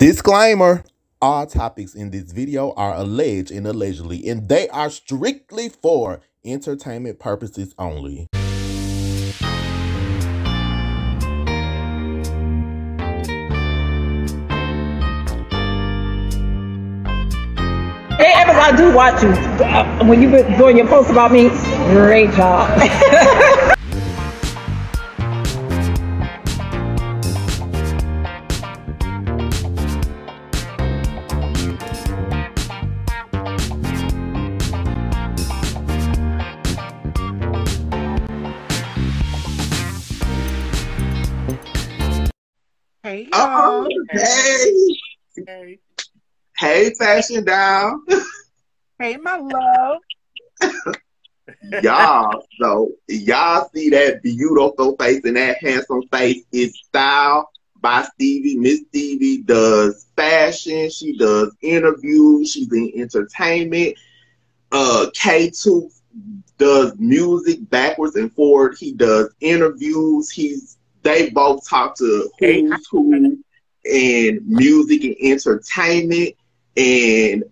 Disclaimer: all topics in this video are alleged and allegedly, and they are strictly for entertainment purposes only. Hey, Evans, I do watch you. When you've been doing your posts about me, great job. Hey, y'all. Hey, Fashion Down. Hey, my love. Y'all, so y'all see that beautiful face and that handsome face is styled by Stevie. Miss Stevie does fashion. She does interviews. She's in entertainment. KTookes does music backwards and forward. He does interviews. They both talk to who's who in music and entertainment. And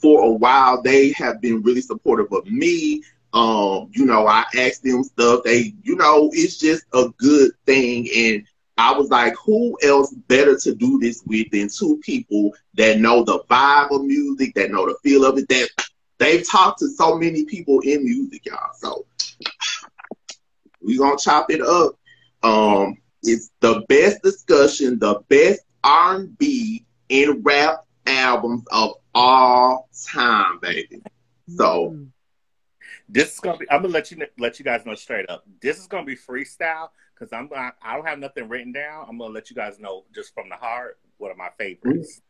for a while, they have been really supportive of me. I asked them stuff. It's just a good thing. And I was like, who else better to do this with than two people that know the vibe of music, that know the feel of it, that they've talked to so many people in music, y'all. So we're going to chop it up. It's the best discussion, the best R&B and rap albums of all time, baby. So this is gonna be. I'm gonna let you guys know straight up. This is gonna be freestyle because I don't have nothing written down. I'm gonna let you guys know just from the heart what are my favorites.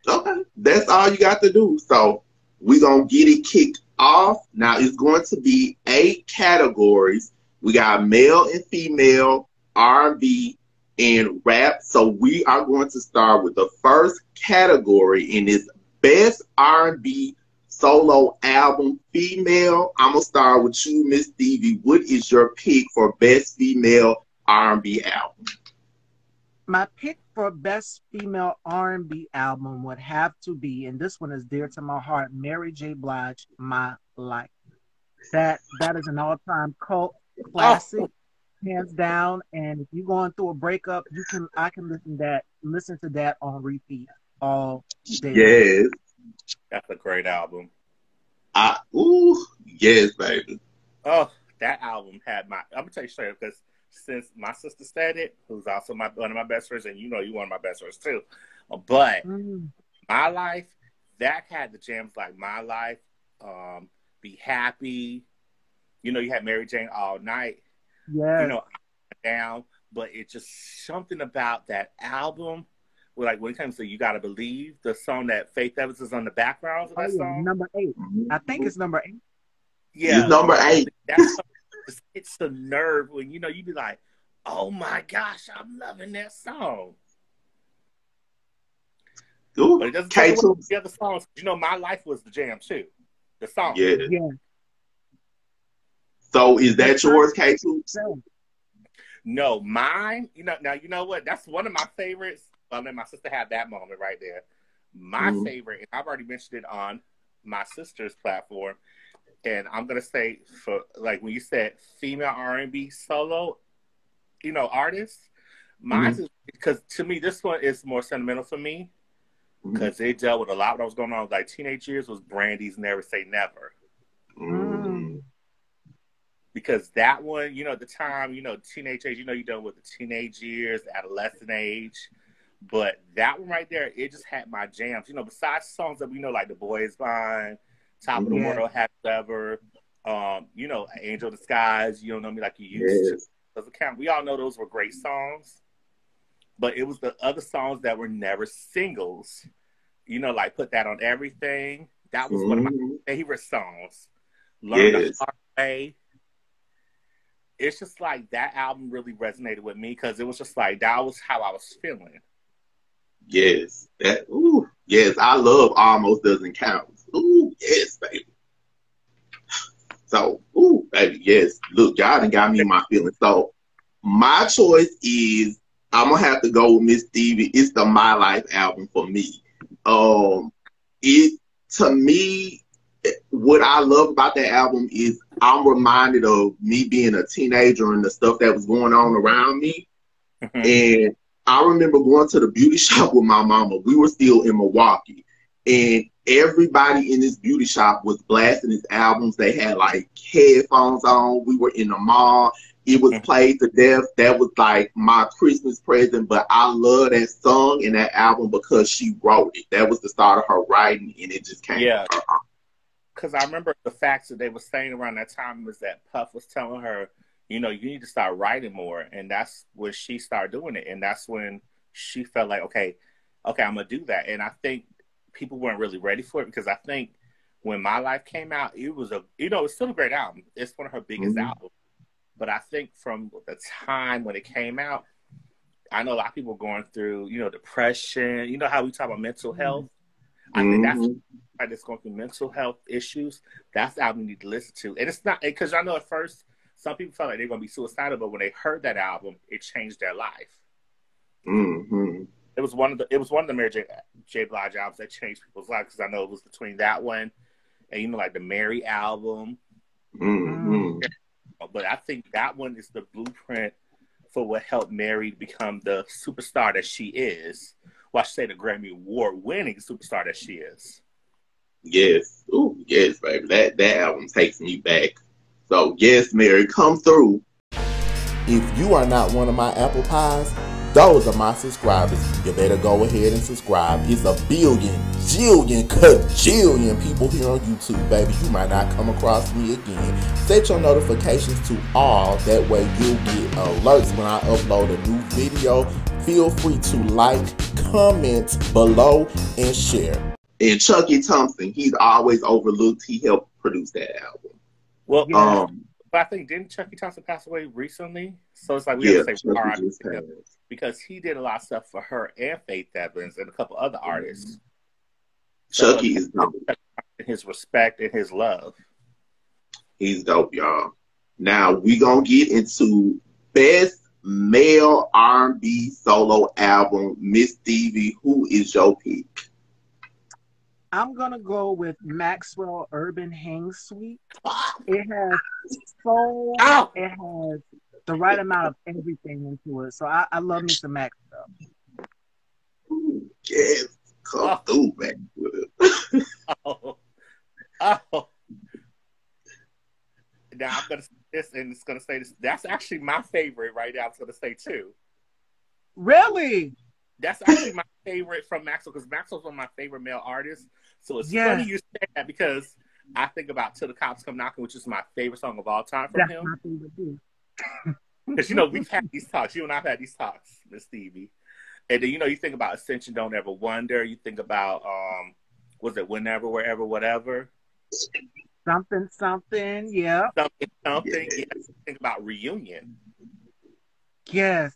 Okay, that's all you got to do. So we're gonna get it kicked off. Now it's going to be 8 categories. We got male and female, R&B, and rap. So we are going to start with the first category, and it's best R&B solo album female. I'm gonna start with you, Miss Stevie. What is your pick for best female R&B album? My pick for best female R&B album would have to be, and this one is dear to my heart, Mary J. Blige, My Life. That is an all-time cult classic. Hands down, and if you're going through a breakup, I can listen to that on repeat all day. Yes, that's a great album. Yes, baby. Oh, that album had I'm gonna tell you straight up, because since my sister said it, who's also one of my best friends, and you one of my best friends too. But My Life, that had the jams like My Life, Be Happy. You had Mary Jane All Night. Yeah. Down, but it's just something about that album. When it comes to You Gotta Believe, the song that Faith Evans is on the background of that song. Number 8. I think it's number 8. Yeah. It's number 8. It's the nerve when you be like, oh my gosh, I'm loving that song. Ooh, but it doesn't take away the other songs. My Life was the jam too. The song. Yeah. Yeah. So is that yours, KTookes? No, mine. Now you know what? That's one of my favorites. Well, then my sister had that moment right there. My favorite, and I've already mentioned it on my sister's platform, and I'm gonna say for when you said female R&B solo, artists, mine is because to me this one is more sentimental for me because they dealt with a lot of what was going on. Like teenage years was Brandy's Never Say Never. Because that one, at the time, teenage age, you dealt with the teenage years, adolescent age. But that one right there, it just had my jams. Besides songs that we know, like The Boy Is Mine, Top of the World, Have Ever, Angel in the Skies, You Don't Know Me Like You Used to. We all know those were great songs. But it was the other songs that were never singles. Like Put That on Everything. That was one of my favorite songs. Learn the Hard Way. It's just like that album really resonated with me because it was just like that was how I was feeling. Yes. Yes, I love Almost Doesn't Count. Ooh, yes, baby. So, baby, yes. Look, y'all done got me in my feelings. So my choice is I'm gonna have to go with Miss Stevie. It's the My Life album for me. It to me, what I love about that album is I'm reminded of me being a teenager and the stuff that was going on around me. And I remember going to the beauty shop with my mama. We were still in Milwaukee, and everybody in this beauty shop was blasting his albums. They had like headphones on. We were in the mall. It was played to death. That was like my Christmas present. But I love that song and that album because she wrote it. That was the start of her writing, and it just came. Yeah. Because I remember the facts that they were saying around that time was that Puff was telling her, you know, you need to start writing more. And that's when she started doing it. And that's when she felt like, okay, I'm going to do that. And I think people weren't really ready for it because I think when My Life came out, it was it's still a great album. It's one of her biggest albums. But I think from the time when it came out, I know a lot of people going through, depression. You know how we talk about mental health? I think that's why that's going through mental health issues. That's the album you need to listen to. And it's not, because I know at first, some people felt like they're going to be suicidal, but when they heard that album, it changed their life. It was one of the Mary J. Blige albums that changed people's lives, because I know it was between that one and like the Mary album. But I think that one is the blueprint for what helped Mary become the superstar that she is. Well, I should say the Grammy Award-winning superstar that she is. Yes. Ooh, yes, baby. That album takes me back. So, yes, Mary, come through. If you are not one of my apple pies, those are my subscribers. You better go ahead and subscribe. It's a billion, jillion, cajillion people here on YouTube, baby. You might not come across me again. Set your notifications to all. That way you'll get alerts when I upload a new video. Feel free to like, comment below, and share. And Chucky Thompson, he's always overlooked. He helped produce that album. Well, but I think, didn't Chucky Thompson pass away recently? So it's like we have to say R.I.P. because he did a lot of stuff for her and Faith Evans and a couple other artists. Chucky is dope. His respect and his love. He's dope, y'all. Now we gonna get into best male R&B solo album. Miss Stevie, who is your pick? I'm gonna go with Maxwell Urban Hang Suite. It has soul. It has the right amount of everything into it. So I love me some Maxwell. Yes, come through, Maxwell. Now I'm gonna say this, and it's gonna say this. That's actually my favorite right now. I was gonna say too. Really? That's actually my favorite from Maxwell, because Maxwell's one of my favorite male artists. So it's funny you say that, because I think about Till the Cops Come Knocking, which is my favorite song of all time from him. My favorite too. Because, we've had these talks. You and I have had these talks, Miss Stevie. And then, you think about Ascension, Don't Ever Wonder. You think about, was it Whenever, Wherever, Whatever? Something, yeah. Something. Yes. You think about Reunion. Yes.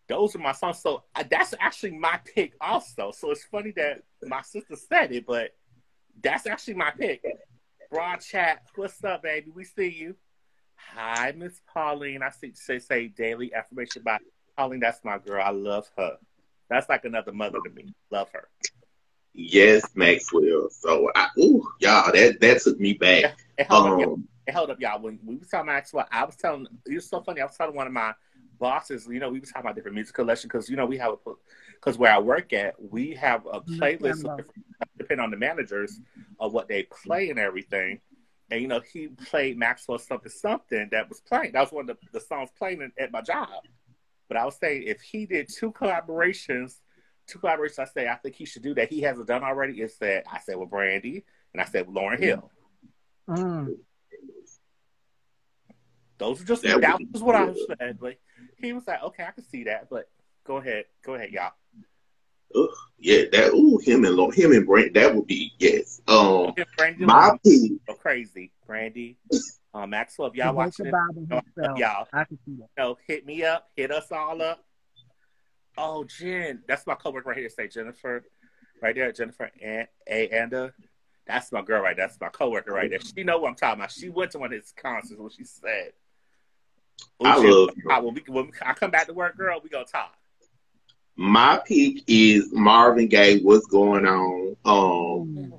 Those are my songs. So that's actually my pick also. So it's funny that my sister said it, but that's actually my pick. Broad chat. What's up, baby? We see you. Hi, Miss Pauline. I see say daily affirmation by Pauline. That's my girl. I love her. That's like another mother to me. Love her. Yes, Maxwell. So, y'all, that took me back. Hold up, y'all. When we were talking Maxwell, I was telling, it was so funny. I was telling one of my bosses, we were talking about different music collection, because we have because where I work at, we have a playlist of depending on the managers of what they play and everything. And he played Maxwell something that was playing. That was one of the songs playing at my job. But I was saying, if he did two collaborations, I think he should do that. He hasn't done already. I said with Brandy, and I said with Lauryn Hill. Those are just that was what I said. But he was like, okay, I can see that, but go ahead, y'all. Yeah, him and Brandy, that would be yes. Brandy, my pick. Go crazy, Brandy. Maxwell, if y'all watching it, y'all, I can see that. Hit me up, hit us all up. Oh, Jen, that's my coworker right here. Say Jennifer, right there, Jennifer and that's my girl right there. That's my coworker right there. She know what I'm talking about. She went to one of his concerts. What she said. I love when I come back to work, girl, we gonna talk. My pick is Marvin Gaye, What's Going On.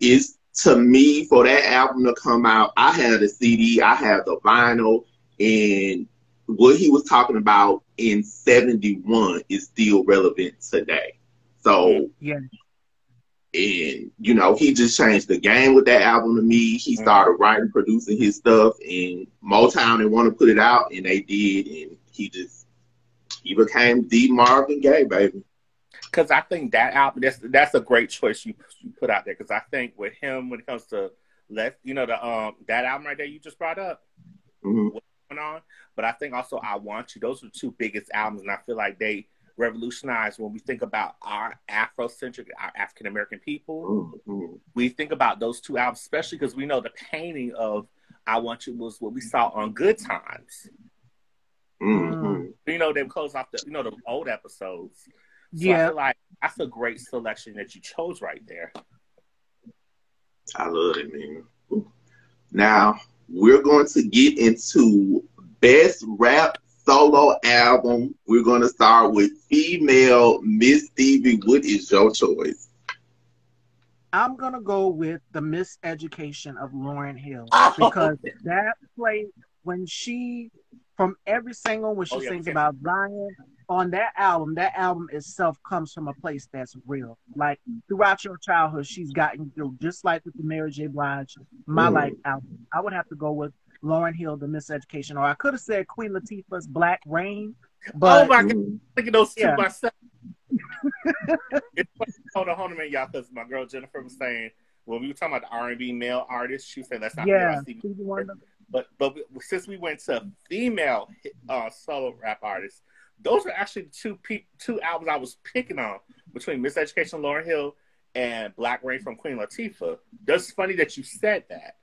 It's, to me, for that album to come out, I had the CD, I had the vinyl, and what he was talking about in 71 is still relevant today. So, yeah. And, you know, he just changed the game with that album to me. He started writing, producing his stuff, and Motown didn't want to put it out, and they did, and he became the Marvin Gaye, baby. Because I think that album, that's a great choice you put out there. Because I think with him, when it comes to that album right there you just brought up, what's going on. But I think also I Want You. Those are the two biggest albums, and I feel like they revolutionized when we think about our Afrocentric, our African American people. We think about those two albums, especially because we know the painting of I Want You was what we saw on Good Times. You know, they close off the old episodes. So I feel like that's a great selection that you chose right there. I love it, man. Now, we're going to get into Best Rap Solo Album. We're going to start with female Miss Stevie. What is your choice? I'm going to go with The Miseducation of Lauryn Hill. Because that played when she, from every single, when she sings about Zion, on that album itself comes from a place that's real. Like, throughout your childhood, she's gotten through, just like with the Mary J. Blige, My Life album. I would have to go with Lauryn Hill, The Miseducation, or I could have said Queen Latifah's Black Rain. But, oh my God, I'm thinking those two myself. Hold on a minute, y'all, because my girl Jennifer was saying, when we were talking about the R&B male artists, she said that's not Stevie Wonder. But since we went to female solo rap artists, those are actually the two albums I was picking on between Miseducation, Lauryn Hill, and Black Rain from Queen Latifah. That's funny that you said that.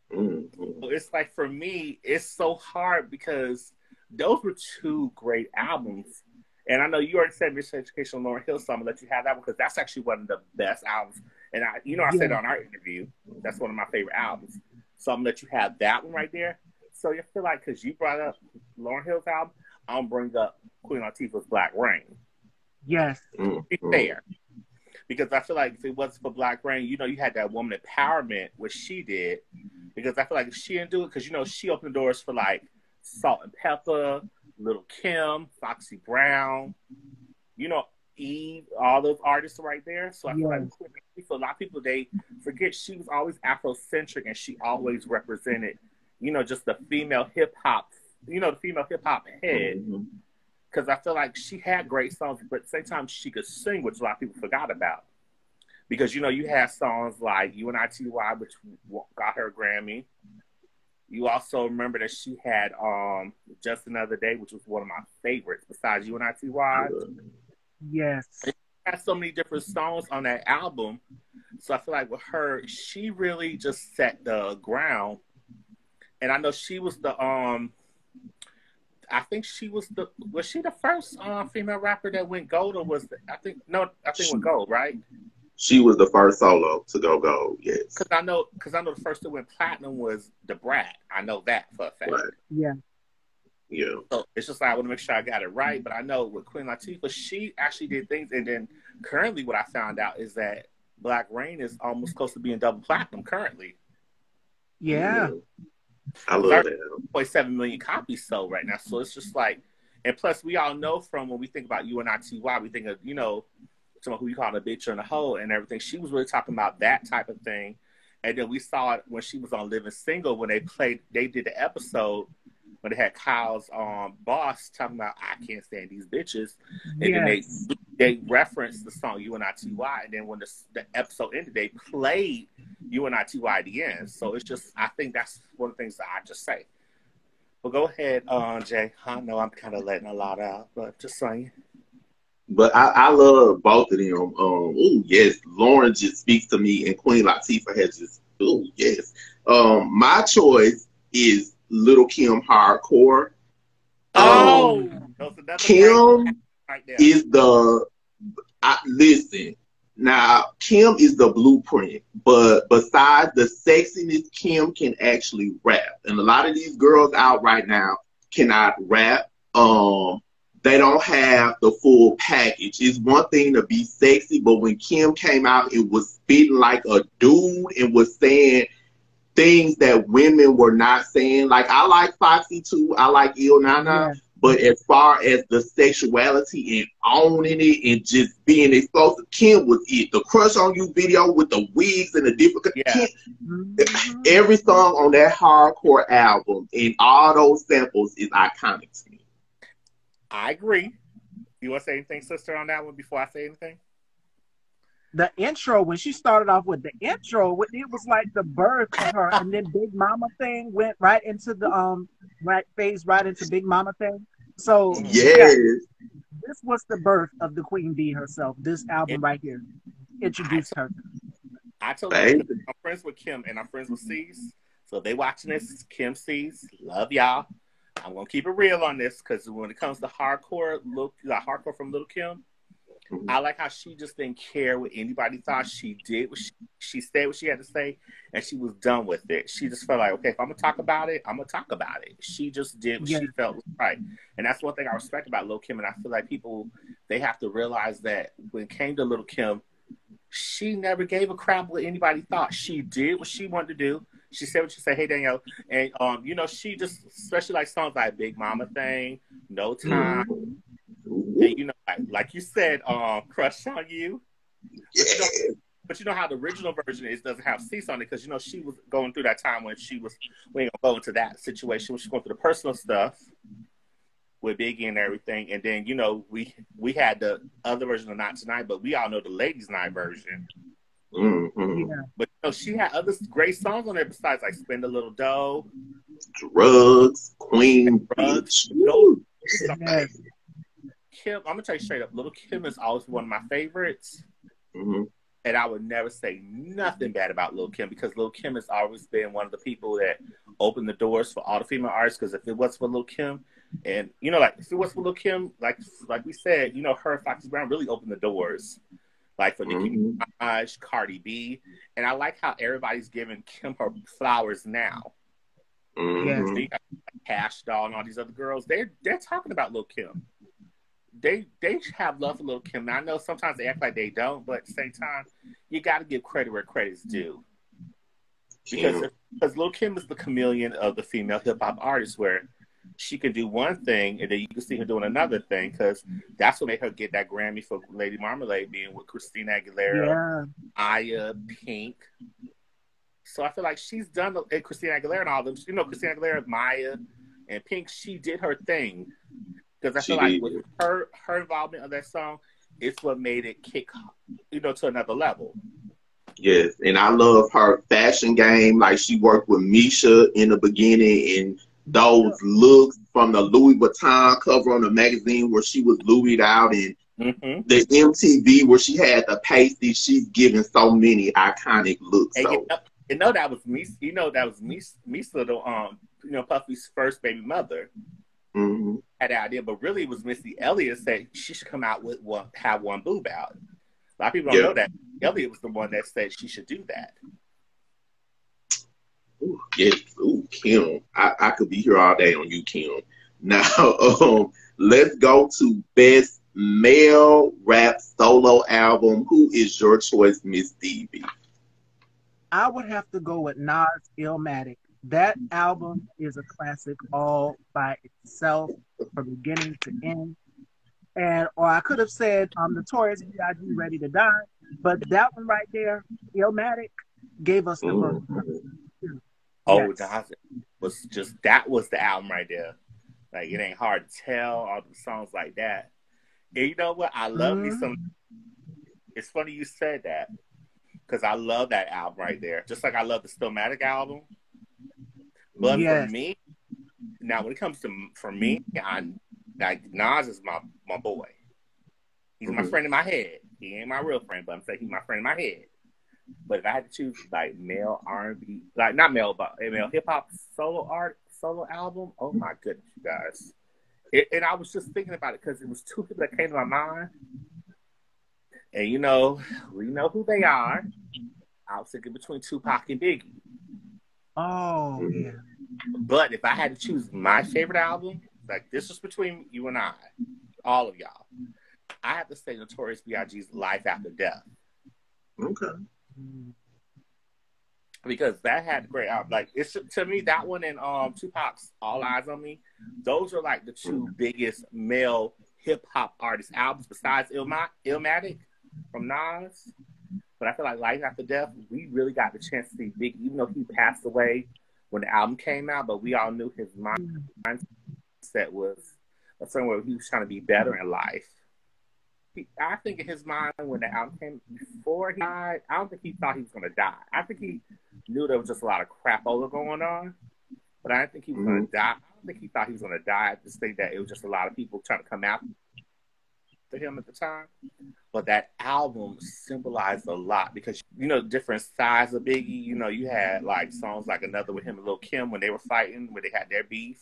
It's like, for me, it's so hard because those were two great albums. And I know you already said Miseducation, Lauryn Hill, so I'm going to let you have that one because that's actually one of the best albums. And I said on our interview, that's one of my favorite albums. So I'm going to let you have that one right there. So you feel like, because you brought up Lauryn Hill's album, I'll bring up Queen Latifah's Black Rain. Yes. Be fair. Because I feel like if it wasn't for Black Rain, you had that woman empowerment, which she did. Because I feel like if she didn't do it, because, she opened the doors for, like, Salt and Pepper, Little Kim, Foxy Brown, Eve, all those artists right there. So I feel like a lot of people, they forget she was always Afrocentric, and she always represented, just the female hip-hop, the female hip-hop head. Because I feel like she had great songs, but at the same time, she could sing, which a lot of people forgot about. Because, you had songs like UNITY, which got her a Grammy. You also remember that she had Just Another Day, which was one of my favorites, besides UNITY. Yes. She had so many different songs on that album. So I feel like with her, she really just set the ground. And I know she was the was she the first female rapper that went gold, or I think went gold, right? She was the first solo to go gold, yes. Because I know the first that went platinum was The Brat. I know that for a fact. Right. Yeah. Yeah. So it's just like I want to make sure I got it right. But I know with Queen Latifah, she actually did things. And then currently what I found out is that Black Rain is almost close to being double platinum currently. Yeah. I love that. 0.7 million copies sold right now. So it's just like, and plus we all know from when we think about UNITY, we think of, someone who you call a bitch or in a hoe and everything. She was really talking about that type of thing. And then we saw it when she was on Living Single, when they did the episode when they had Kyle's boss talking about, I can't stand these bitches. And then they referenced the song UNITY. And then when the episode ended, they played UNITY at the end. So it's just, I think that's one of the things that I just say. But go ahead, Jay. I know I'm kind of letting a lot out, but just saying. But I love both of them. Yes, Lauren just speaks to me, and Queen Latifah has just, yes. My choice is Little Kim Hardcore. Kim is listen, Now, Kim is the blueprint, but besides the sexiness, Kim can actually rap. And a lot of these girls out right now cannot rap. They don't have the full package. It's one thing to be sexy, but when Kim came out, it was spitting like a dude and was saying things that women were not saying. Like, I like Foxy too. I like Il Nana. Yeah. But as far as the sexuality and owning it and just being explosive, Kim was it. The Crush on You video with the wigs and the different... Kim, every song on that hardcore album and all those samples is iconic to me. I agree. You want to say anything, sister, on that one before I say anything? The intro, when she started off with the intro, it was like the birth of her, and then Big Mama thing went right into the phase right into Big Mama thing. So yes, this was the birth of the Queen Bee herself. This album right here introduced her. I told you I'm friends with Kim and I'm friends with C's, so they watching this. Kim C's, love y'all. I'm gonna keep it real on this because when it comes to hardcore from Little Kim. I like how she just didn't care what anybody thought. She did what she said what she had to say, and she was done with it. She just felt like, okay, if I'm gonna talk about it, I'm gonna talk about it. She just did what she felt was right, and that's one thing I respect about Lil' Kim. And I feel like people, they have to realize that when it came to Lil' Kim, she never gave a crap what anybody thought. She did what she wanted to do. She said what she said. Hey, Danielle, and you know, she just, especially like songs like Big Mama Thing, No Time. And you know, like you said, Crush on You. But you know how the original version doesn't have Cease on it because, you know, she was going through that time when we ain't gonna go into that situation when she's going through the personal stuff with Biggie and everything. And then, you know, we had the other version of Not Tonight, but we all know the Ladies' Night version. Mm-hmm. Yeah. But you know, she had other great songs on there besides like Spend a Little Dough, Drugs, Queen, Drugs. Yes. Kim, I'm gonna tell you straight up, Little Kim is always one of my favorites, and I would never say nothing bad about Little Kim because Little Kim has always been one of the people that opened the doors for all the female artists. Because if it was for Little Kim, and you know, like if it was for Little Kim, like we said, you know, her and Foxy Brown really opened the doors, like for Nicki Minaj, Cardi B, and I like how everybody's giving Kim her flowers now. Yes, so you got Cash Doll and all these other girls. They're talking about Little Kim. They have love for Lil' Kim. Now, I know sometimes they act like they don't, but at the same time, you got to give credit where credit's due. Because Lil' Kim is the chameleon of the female hip-hop artist where she can do one thing and then you can see her doing another thing because that's what made her get that Grammy for Lady Marmalade being with Christina Aguilera, Aya, Pink. So I feel like she's done Christina Aguilera and all of them. You know, Christina Aguilera, Maya, and Pink, she did her thing. Because I feel like with her involvement of that song, it's what made it kick, you know, to another level. Yes, and I love her fashion game. Like, she worked with Misha in the beginning, and those looks from the Louis Vuitton cover on the magazine where she was Louis'd out, and the MTV where she had the pasty. She's given so many iconic looks. And so you know that was Misha. You know that was Misha, you know, Puffy's first baby mother. Had the idea, but really it was Missy Elliott said she should come out with have one boob out. A lot of people don't know that. Elliott was the one that said she should do that. Ooh, yes. Ooh, Kim. I could be here all day on you, Kim. Now, let's go to Best Male Rap Solo Album. Who is your choice, Miss Stevie? I would have to go with Nas Illmatic. That album is a classic all by itself from beginning to end. Or I could have said Notorious B.I.G. Ready to Die, but that one right there, Illmatic, gave us the first. Oh, that was the album right there. Like, it ain't hard to tell, all the songs like that. And you know what? I love me some. It's funny you said that because I love that album right there. Just like I love the Stillmatic album. But for me, now when it comes to for me, like Nas is my boy. He's my friend in my head. He ain't my real friend, but I'm saying he's my friend in my head. But if I had to choose like male R&B, like not male, but male hip hop solo album, oh my goodness, you guys! And I was just thinking about it because it was two people that came to my mind, And we know who they are. I was thinking between Tupac and Biggie. Oh, yeah. But if I had to choose my favorite album, like this was between you and I, all of y'all, I have to say Notorious B.I.G.'s Life After Death. Okay. Because that had great album. Like it's to me, that one and Tupac's All Eyes on Me, those are like the two biggest male hip hop artist albums besides Illmatic from Nas. But I feel like Life After Death, we really got the chance to see Biggie, even though he passed away when the album came out, but we all knew his mindset was a certain way he was trying to be better in life. I think in his mind, when the album came, before he died, I don't think he thought he was going to die. I think he knew there was just a lot of crapola going on, but I didn't think he was going to die. I don't think he thought he was going to die. I just think that it was just a lot of people trying to come out to him at the time. But that album symbolized a lot because, different sides of Biggie. You had like songs like Another with him and Lil' Kim when they were fighting, when they had their beef.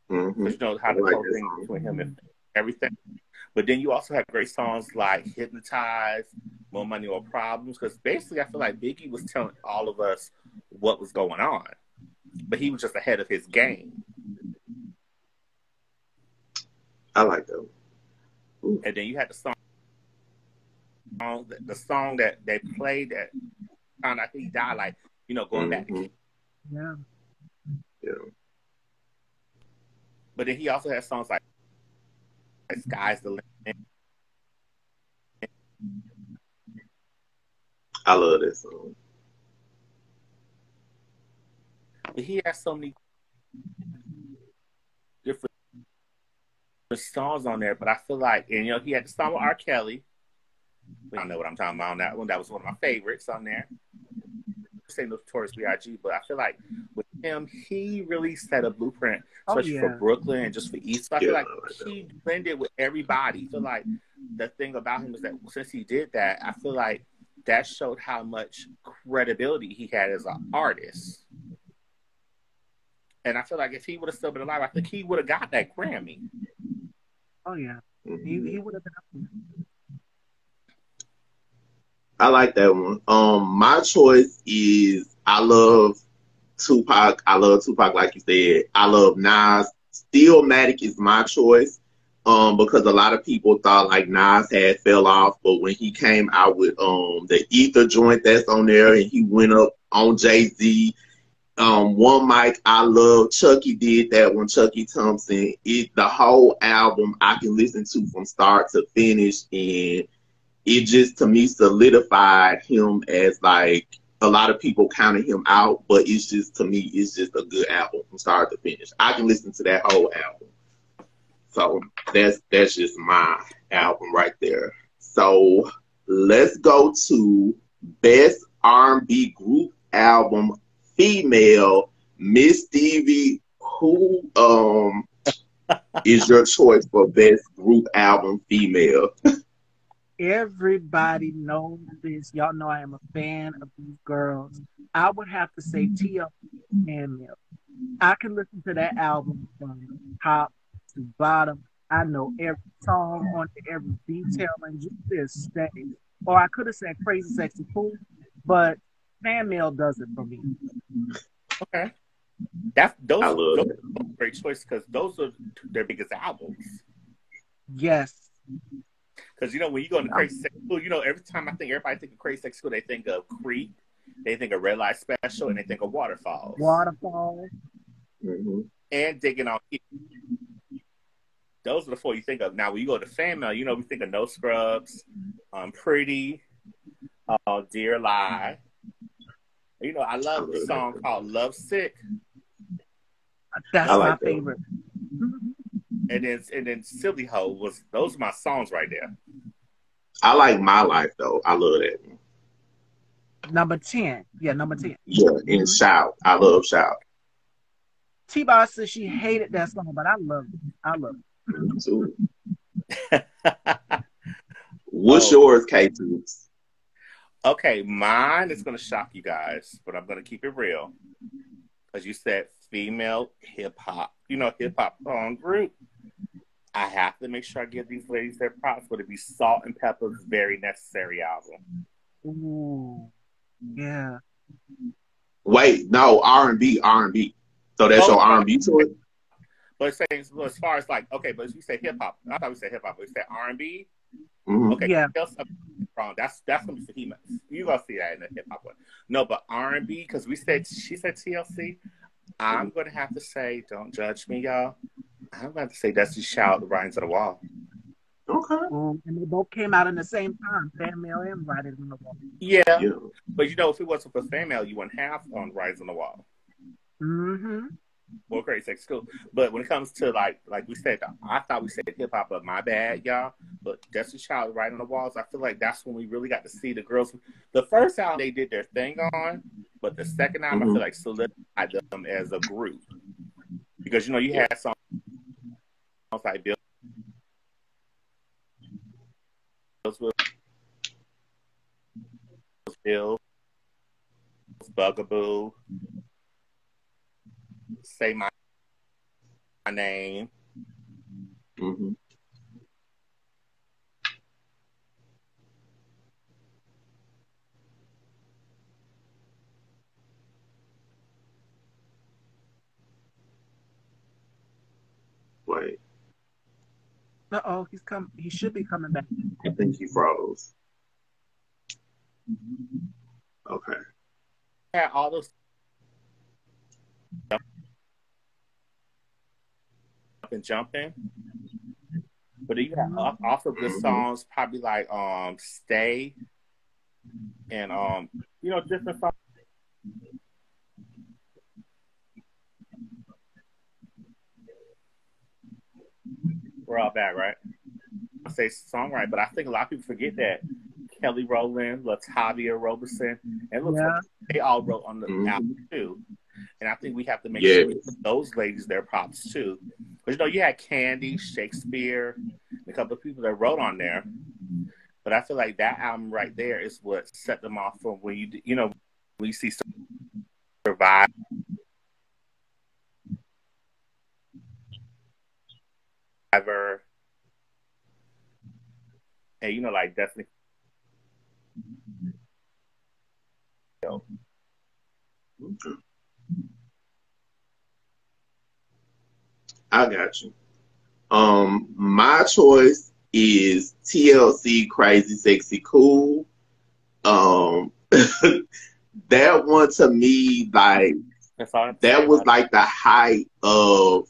Because how the whole thing between him and everything. But then you also have great songs like Hypnotized, More Money, More Problems. Because basically I feel like Biggie was telling all of us what was going on. But he was just ahead of his game. I like that. Ooh. And then you had the song that they played that found out he died, like, going back to Yeah. But then he also had songs like Sky's the Limit. I love that song. But he has so many different songs on there, but I feel like, and he had the song with R. Kelly. I don't know what I'm talking about on that one. That was one of my favorites on there. I say Notorious B.I.G., but I feel like with him, he really set a blueprint, especially for Brooklyn and just for East. So I feel like he blended with everybody. I feel like the thing about him is that since he did that, I feel like that showed how much credibility he had as an artist. And I feel like if he would have still been alive, I think he would have got that Grammy. Oh, yeah. He would have been. I like that one. My choice is I love Tupac. Like you said. I love Nas. Stillmatic is my choice. Because a lot of people thought like Nas had fell off, but when he came out with the Ether joint that's on there and he went up on Jay-Z. One Mic, I love. Chucky did that one. Chucky Thompson. The whole album I can listen to from start to finish, and it just to me solidified him as like a lot of people counted him out, but it's just to me it's just a good album from start to finish. I can listen to that whole album. So that's just my album right there. So let's go to Best R&B Group Album Female. Miss Stevie, who is your choice for Best Group Album Female? Everybody knows this. Y'all know I am a fan of these girls. I would have to say Tia and Milk. I can listen to that album from top to bottom. I know every song on it, every detail, and just this thing. Or I could have said Crazy Sexy Cool, but Fan Mail does it for me. Okay. Those are great choices because those are their biggest albums. Yes. Because, when you go into Crazy Sex School, every time everybody think of Crazy Sex School, they think of Creep, they think of Red Light Special, and they think of Waterfalls. And Digging on You. Those are the four you think of. Now, when you go to Fan Mail, we think of No Scrubs, Pretty, Dear Lie. I love the song called Love Sick. That's my favorite. And then Silly Ho those are my songs right there. I like My Life though. I love that one. Number 10. Yeah, number 10. Yeah, and Shout. I love Shout. T-Bar says she hated that song, but I love it. Me too. What's yours, KTookes? Okay, mine is going to shock you guys, but I'm going to keep it real. Because you said female hip-hop, hip-hop group. I have to make sure I give these ladies their props, but it'd be Salt and Pepper's Very Necessary album. Ooh, yeah. Wait, no, R&B. So that's your R&B choice? But saying, well, as far as like, okay, but we say hip hop. I thought we said hip hop, but we said R&B. Mm-hmm. Okay, Yeah. that's gonna be Fahima. You gonna see that in the hip hop one. No, but R&B, because she said TLC. I'm gonna have to say, don't judge me, y'all. I'm gonna have to say Destiny's Child, The Writings on the Wall. Okay. And they both came out in the same time, Fan Mail and Writings on the Wall. Yeah. But you know, if it wasn't for Fan Mail, you wouldn't have on Writings on the Wall. Mm-hmm. Well, great, sex cool. But when it comes to like we said, I thought we said hip hop, but my bad, y'all. But Destiny's Child, Right on the Walls, I feel like that's when we really got to see the girls. The first album they did their thing on, but the second album I feel like solidified them as a group, because you know you had songs like Bills, Bugaboo, Say My Name. Mm-hmm. Wait. Uh-oh, he should be coming back. I think he froze. Okay. Had all those jumping. But you have also good songs, probably like Stay and you know, different songs. We're all back, right? I say songwriting, but I think a lot of people forget that Kelly Rowland, Latavia Roberson, and looks like they all wrote on the album too. And I think we have to make sure we give those ladies their props too. Because you know, you had Candy, Shakespeare, and a couple of people that wrote on there. But I feel like that album right there is what set them off from when you know, when you see Survive. And you know, like definitely. I got you. My choice is TLC Crazy Sexy Cool. That one to me, like, that was like the height of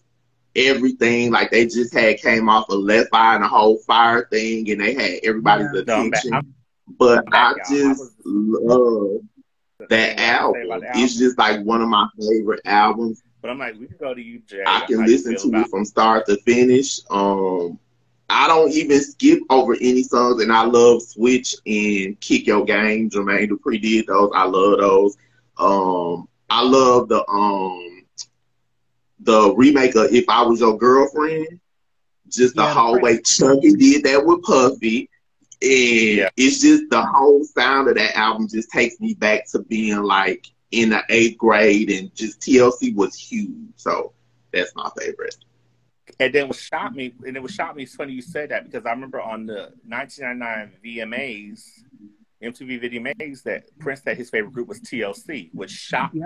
everything. Like, they just came off of Left Eye and the whole fire thing, and they had everybody's attention. But I just love that album. It's just like one of my favorite albums. But I'm like, we can go to you, Jay. I can listen to it from start to finish. I don't even skip over any songs, and I love Switch and Kick Your Game. Jermaine Dupri did those. I love those. I love the remake of If I Was Your Girlfriend. Just the whole way Chunky did that with Puffy. And it's just the whole sound of that album just takes me back to being like in the 8th grade, and just TLC was huge. So that's my favorite. And then it shocked me, it's funny you said that, because I remember on the 1999 VMAs, MTV VMAs, that Prince said his favorite group was TLC, which shocked me.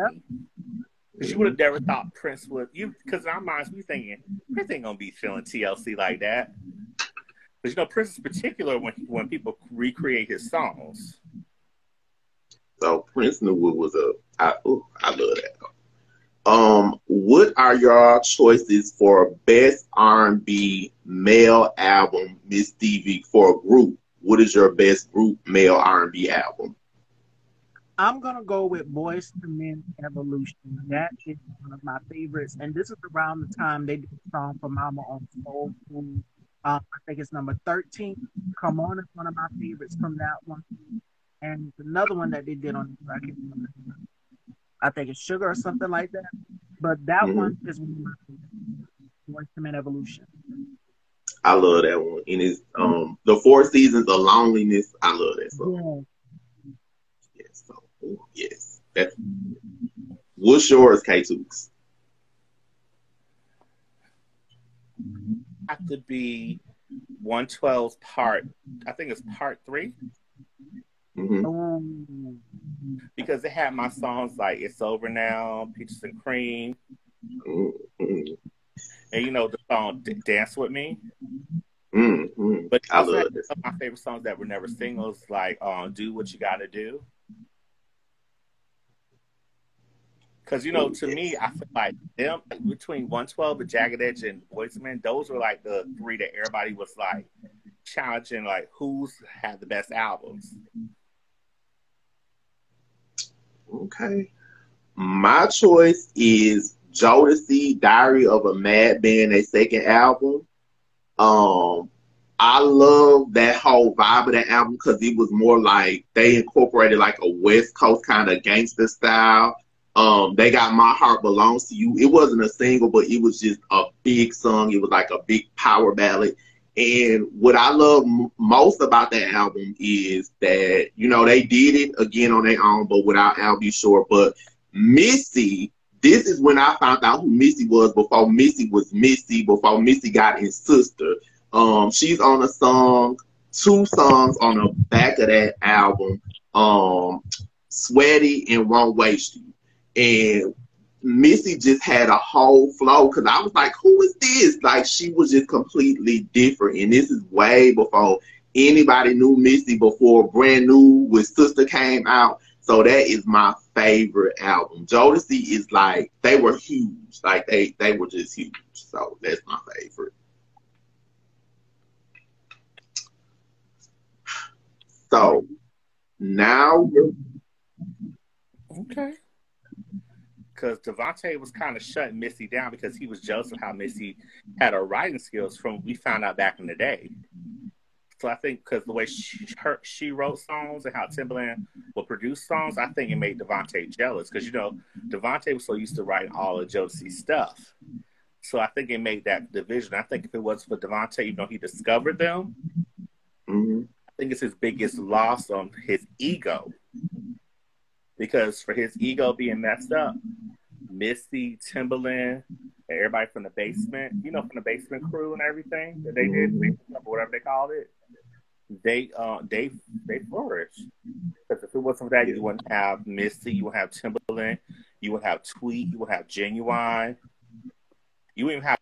Because you would have never thought Prince would, because in our minds we thinking, Prince ain't going to be feeling TLC like that. But you know, Prince is particular when people recreate his songs. So Prince knew what was up. I love that. What are your choices for best R&B male album, Miss Stevie, for a group? What is your best group male R&B album? I'm gonna go with Boyz II Men Evolution. That is one of my favorites, and this is around the time they did a song for Mama on Soul Food. I think it's number 13. Come On is one of my favorites from that one. And another one that they did on, I can't remember. I think it's Sugar or something like that. But that one is one of my favorites. Boyz II Men Evolution. I love that one. And it's the 4 Seasons of Loneliness. I love that song. Yes. So, yes. That's, what's yours, KTookes? have to be 112's part. I think it's part 3. Oh. Because it had my songs like "It's Over Now," "Peaches and Cream," and you know the song "Dance with Me." But I love this. Some of my favorite songs that were never singles, like "Do What You Gotta Do." Because, you know, to me, I feel like them between 112 and Jagged Edge and Boyz II Men, those were like the 3 that everybody was like challenging, like who's had the best albums. Okay. My choice is Jodeci, Diary of a Madman, their second album. I love that whole vibe of that album because it was more like they incorporated like a West Coast kind of gangster style. They got My Heart Belongs to You. It wasn't a single, but it was just a big song. It was like a big power ballad. And what I love most about that album is that, you know, they did it again on their own, but without Al B. Shore. But Missy, this is when I found out who Missy was before Missy was Missy, before Missy got in Sister. She's on a song, 2 songs on the back of that album, Sweaty and Won't Waste You. And Missy just had a whole flow because I was like, who is this? Like, she was just completely different. And this is way before anybody knew Missy, before Brand New with Sister came out. So that is my favorite album. Jodeci is like, they were huge. Like, they were just huge. So that's my favorite. So now, okay. Because Devontae was kind of shutting Missy down because he was jealous of how Missy had her writing skills from what we found out back in the day. So I think because the way she wrote songs and how Timbaland would produce songs, I think it made Devontae jealous because, you know, Devontae was so used to writing all of Jodeci's stuff. So I think it made that division. I think if it wasn't for Devontae, you know, he discovered them. I think it's his biggest loss on his ego. Because for his ego being messed up, Missy, Timbaland, and everybody from the basement, you know, from the basement crew and everything that they did, whatever they called it, they flourished. Because if it wasn't for that, you wouldn't have Missy, you wouldn't have Timbaland, you wouldn't have Tweet, you wouldn't have Genuine, you wouldn't even have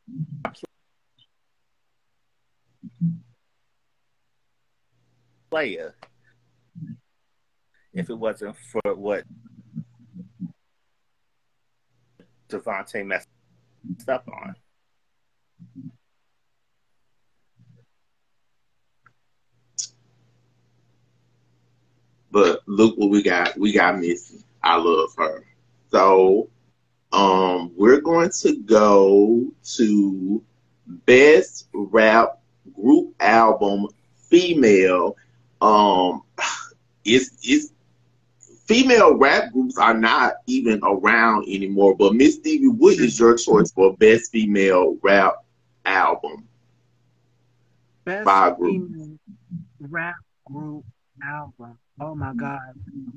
Player. If it wasn't for what Devontae messed up on. But look what we got. We got Missy. I love her. So we're going to go to Best Rap Group Album Female. It's female rap groups are not even around anymore. But Miss Stevie, what is your choice for Best Female Rap Album? Best female rap group album. Oh my God.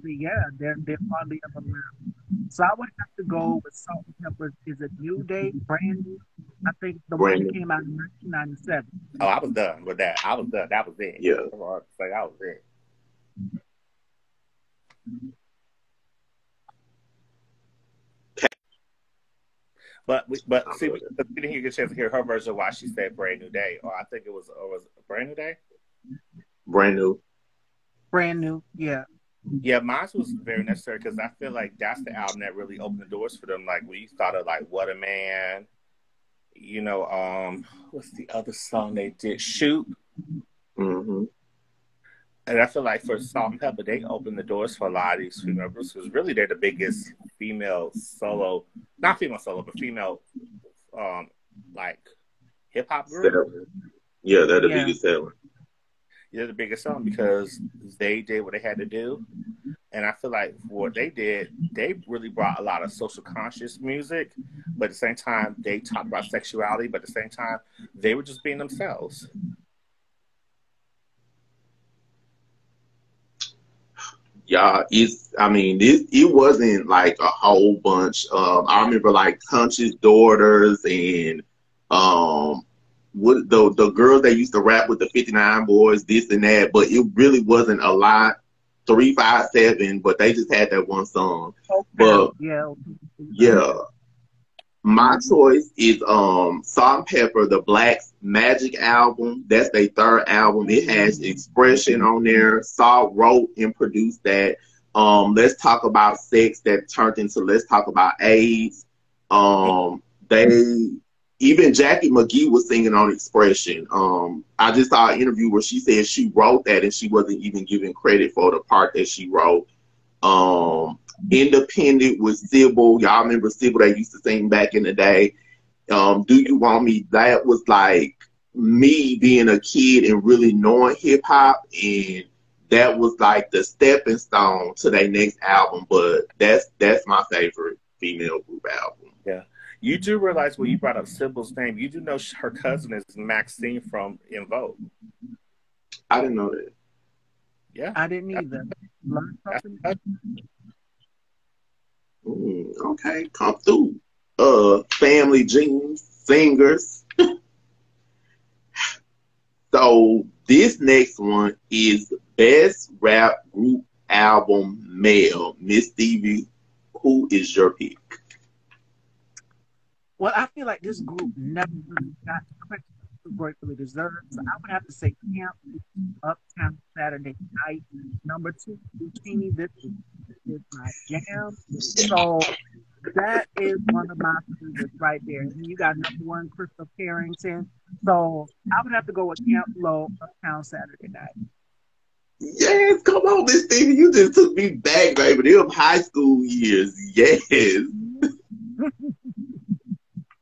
Yeah, they're hardly ever around. So I would have to go with Salt and Pepper. Is it New Day? Brand New? I think the one that came out in 1997. Oh, I was done with that. I was done. That was it. Yeah. Like, that was it. But see, we didn't get a chance to hear her version of why she said Brand New Day, or I think it was Brand New Day. Brand New. Brand New, yeah. Yeah, mine was very necessary because I feel like that's the album that really opened the doors for them. Like, we thought of like What a Man, you know, what's the other song they did? Shoot. And I feel like for Salt and Pepper, they opened the doors for a lot of these female groups because really they're the biggest female solo, not female solo, but female, like, hip-hop group. Yeah, they're the biggest seller. They're the biggest song because they did what they had to do. And I feel like what they did, they really brought a lot of social conscious music, but at the same time, they talked about sexuality, but at the same time, they were just being themselves. Yeah, it wasn't like a whole bunch. I remember like Conscious Daughters and what the girls that used to rap with the 59 Boys, this and that, but it really wasn't a lot. 357, but they just had that one song. Okay. But yeah. My choice is Salt and Pepper, the Black's Magic album. That's their third album. It has Expression on there. Salt wrote and produced that. Let's Talk About Sex that turned into Let's Talk About AIDS. Even Jackie McGee was singing on Expression. I just saw an interview where she said she wrote that and she wasn't even given credit for the part that she wrote. Independent with Sybil. Y'all remember Sybil they used to sing back in the day. Do You Want Me? That was like me being a kid and really knowing hip hop, and that was like the stepping stone to their next album. But that's my favorite female group album. Yeah. You do realize when you brought up Sybil's name, you do know her cousin is Maxine from In Vogue. I didn't know that. Yeah. I didn't either. Okay, come through. Family Jeans, singers. So this next one is Best Rap Group Album Male. Miss Stevie, who is your pick? Well, I feel like this group never really got credit gratefully deserved. So I would have to say Camp Uptown Saturday Night. Number 2, Bikini. This is my jam. So that is one of my favorites right there. And you got number 1, Crystal Carrington. So I would have to go with Camp Low, Uptown Saturday Night. Yes, come on, Miss Stevie. You just took me back, baby. Them high school years. Yes.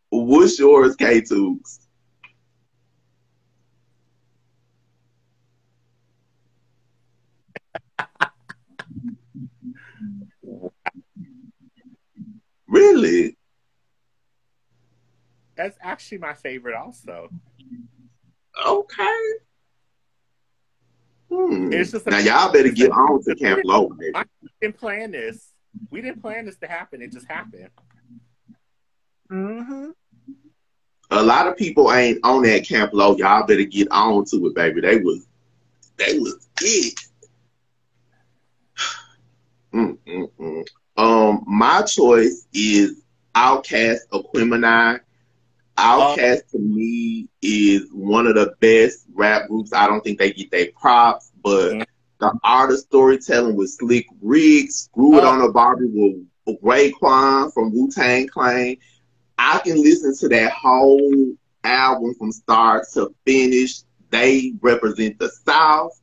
What's yours, KTookes? Really? That's actually my favorite also. Okay. It's just now y'all better get on to Camp Low, baby. We didn't plan this. We didn't plan this to happen. It just happened. Mm-hmm. A lot of people ain't on that Camp Low. Y'all better get on to it, baby. They was it. My choice is Outkast Aquemini. Outkast to me is one of the best rap groups. I don't think they get their props, but the art of storytelling with Slick Rick, Screw It on a Barbie with Raekwon from Wu-Tang Clan. I can listen to that whole album from start to finish. They represent the South.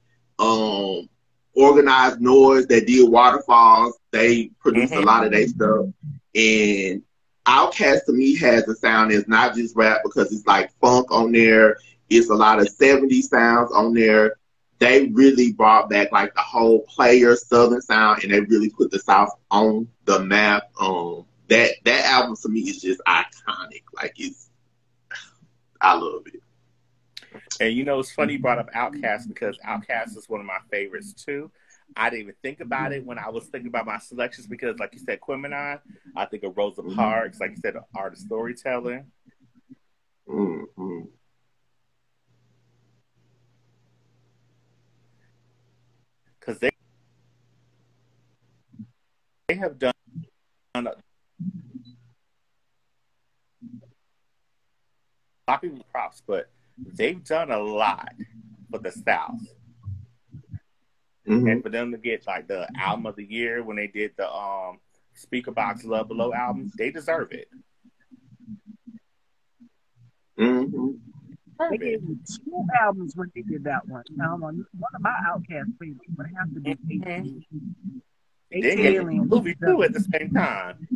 Organized Noise that did Waterfalls. They produced a lot of their stuff. And Outkast to me has a sound that's not just rap because it's like funk on there. It's a lot of 70s sounds on there. They really brought back like the whole player Southern sound, and they really put the South on the map. That album to me is just iconic. Like I love it. And you know, it's funny you brought up Outkast because Outkast is one of my favorites too. I didn't even think about it when I was thinking about my selections because, like you said, Aquemini, I think of Rosa Parks, like you said, art of storytelling. Because they have done a lot of people props, but they've done a lot for the South. And for them to get like the album of the year when they did the Speaker Box Love Below album, they deserve it. They gave me 2 albums when they did that one. One of my Outkast favorites would have to be Alien movie too at the same time.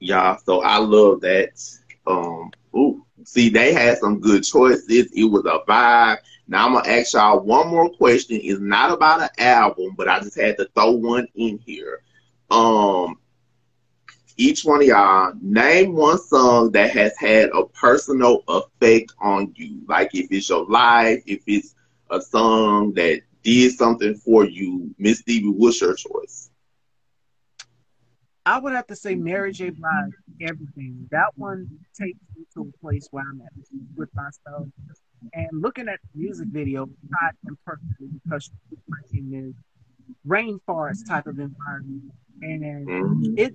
Yeah, so I love that. See, they had some good choices. It was a vibe. Now I'm gonna ask y'all one more question. It's not about an album, but I just had to throw one in here. Each one of y'all name one song that has had a personal effect on you. Like if it's your life, if it's a song that did something for you. Miss Stevie, what's your choice? I would have to say Mary J. Blige, everything. That one takes me to a place where I'm at with myself. And looking at the music video, tied in perfectly because my name is rainforest type of environment. And it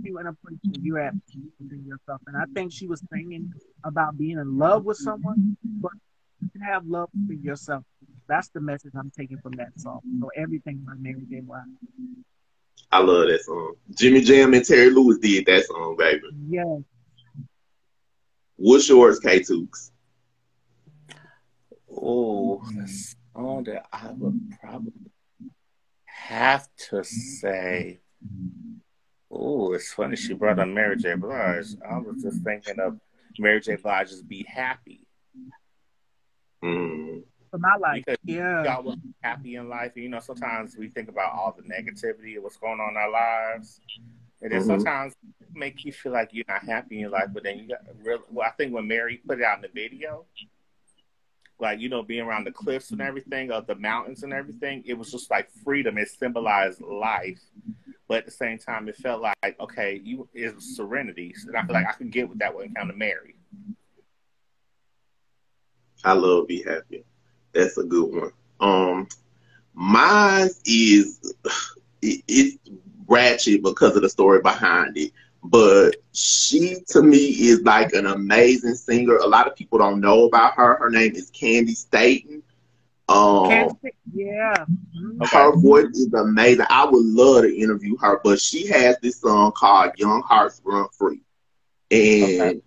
you in a place where you're at within yourself. And I think she was singing about being in love with someone, but you can have love for yourself. That's the message I'm taking from that song. So everything by Mary J. Blige. I love that song. Jimmy Jam and Terry Lewis did that song, baby. Yeah. What's yours, KTookes? Oh, the song that I would probably have to say. Oh, it's funny she brought up Mary J. Blige. I was just thinking of Mary J. Blige's "Be Happy." For my life, because yeah. y'all was happy in life. And, you know, sometimes we think about all the negativity of what's going on in our lives, and then sometimes it make you feel like you're not happy in your life. But then you got well, I think when Mary put it out in the video, like, you know, being around the cliffs and everything, of the mountains and everything, it was just like freedom. It symbolized life. But at the same time, it felt like, okay, it was serenity. And I feel like I could get with that when it comes to Mary. I love Be Happy. That's a good one. Mine is, it's ratchet because of the story behind it. But she, to me, is like an amazing singer. A lot of people don't know about her. Her name is Candy Staten. Yeah. Her voice is amazing. I would love to interview her, but she has this song called Young Hearts Run Free. And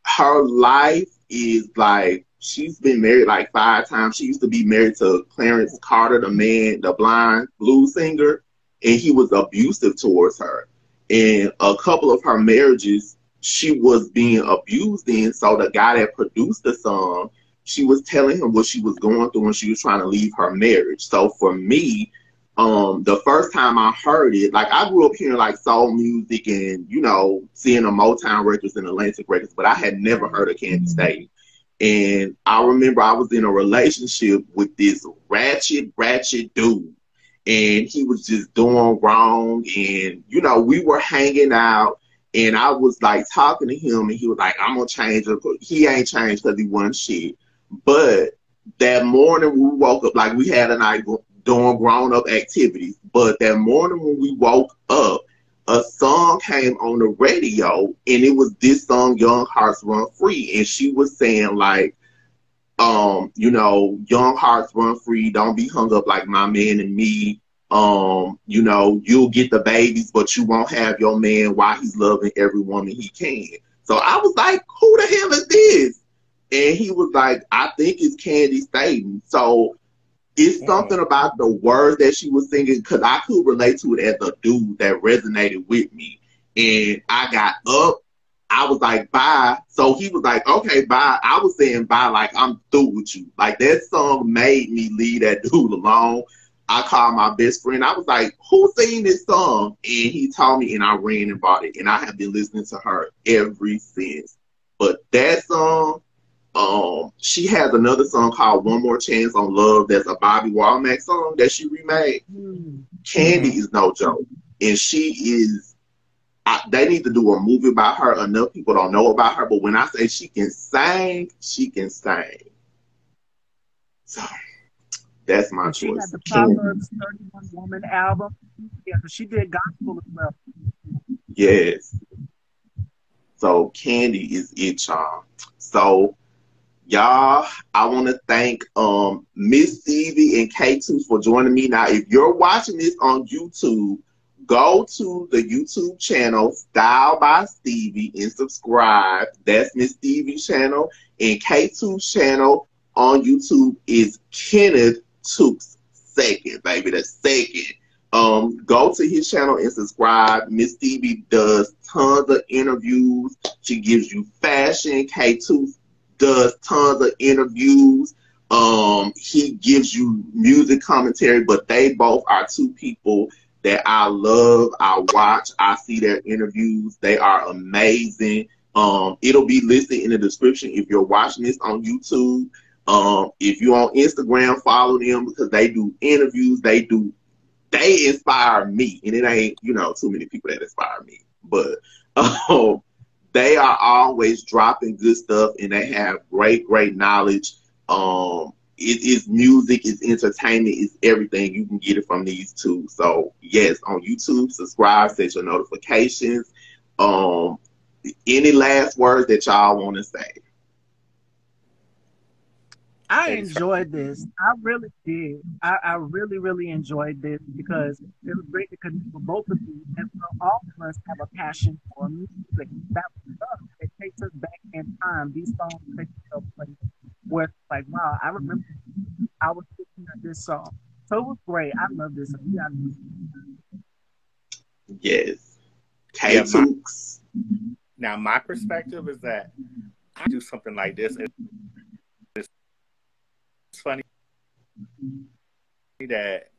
her life is like, she's been married like 5 times. She used to be married to Clarence Carter, the blind blues singer, and he was abusive towards her. And a couple of her marriages, she was being abused in. So the guy that produced the song, she was telling him what she was going through when she was trying to leave her marriage. So for me, the first time I heard it, like, I grew up hearing like soul music and, you know, seeing the Motown records and Atlantic records, but I had never heard of Candy Staten. And I remember I was in a relationship with this ratchet dude. And he was just doing wrong. And, you know, we were hanging out. And I was, like, talking to him. And he was like, I'm going to change. He ain't changed because he wasn't shit. But that morning we woke up, like, we had a night doing grown-up activities. But that morning when we woke up, a song came on the radio. And it was this song, Young Hearts Run Free. And she was saying, like, you know, young hearts run free. Don't be hung up like my man and me. You know, you'll get the babies, but you won't have your man while he's loving every woman he can. So I was like, who the hell is this? And he was like, I think it's Candy Staten. So it's something about the words that she was singing, because I could relate to it as a dude that resonated with me. And I got up. I was like, bye. So he was like, okay, bye. I was saying bye like I'm through with you. Like, that song made me leave that dude alone. I called my best friend. I was like, who sang this song? And he told me, and I ran and bought it. And I have been listening to her ever since. But that song, she has another song called One More Chance on Love. That's a Bobby Womack song that she remade. Candy is no joke. And she is, they need to do a movie about her. Enough people don't know about her, but when I say she can sing, she can sing. So that's my choice. She had the Proverbs 31 Woman album. Yeah, she did gospel as well. Yes. So Candy is it, y'all. So y'all, I want to thank Miss Stevie and KTookes for joining me. Now, if you're watching this on YouTube, go to the YouTube channel Style by Stevie and subscribe. That's Miss Stevie's channel. And KTookes' channel on YouTube is Kenneth Tookes second, baby. That's second. Go to his channel and subscribe. Miss Stevie does tons of interviews. She gives you fashion. KTookes does tons of interviews. He gives you music commentary, but they both are two people that I love, I watch, I see their interviews. They are amazing. It'll be listed in the description if you're watching this on YouTube. If you're on Instagram, follow them because they do interviews. They they inspire me, and it ain't, you know, too many people that inspire me, but they are always dropping good stuff, and they have great knowledge. It is music, it's entertainment, it's everything. You can get it from these two. So yes, on YouTube, subscribe, set your notifications. Any last words that y'all want to say? I enjoyed this. I really did. I really enjoyed this because it was great to connect with both of you. And for all of us have a passion for music. That was love. It takes us back in time. These songs take us to a place where it's like, wow, I remember I was listening to this song. So it was great. I love this. Yes. KTookes. Now, my perspective is that I do something like this. It's funny that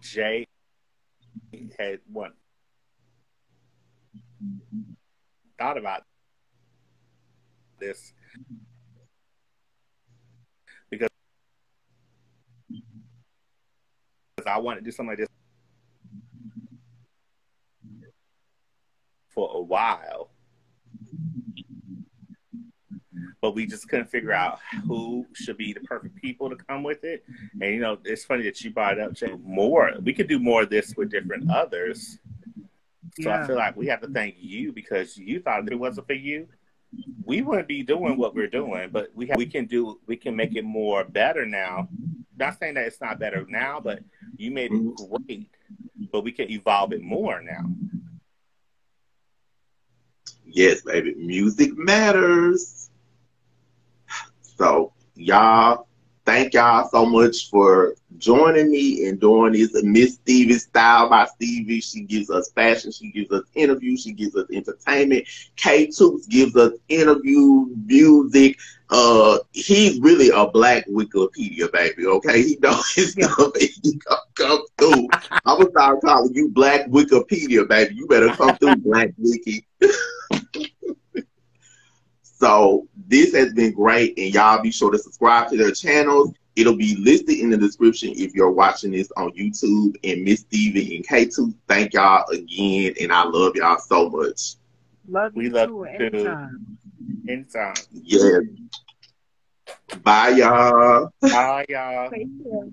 Jay had thought about this because I want to do something like this for a while, but we just couldn't figure out who should be the perfect people to come with it. And, you know, it's funny that you brought it up, Jay. We could do more of this with different others. So I feel like we have to thank you, because you thought if it wasn't for you, we wouldn't be doing what we're doing. But we can make it more better now. Not saying that it's not better now, but you made it great. But we can evolve it more now. Yes, baby. Music matters. So, y'all, thank y'all so much for joining me and doing this Miss Stevie Style by Stevie. She gives us fashion. She gives us interviews. She gives us entertainment. KTookes gives us interview, music. He's really a black Wikipedia, baby, okay? He knows his stuff. He come through. I'm going to start calling you Black Wikipedia, baby. You better come through, Black Wiki. So this has been great, and y'all be sure to subscribe to their channels. It'll be listed in the description if you're watching this on YouTube. And Miss Stevie and KTookes, thank y'all again, and I love y'all so much. We love you anytime. Anytime. Yeah. Bye, y'all. Bye, y'all. Thank you.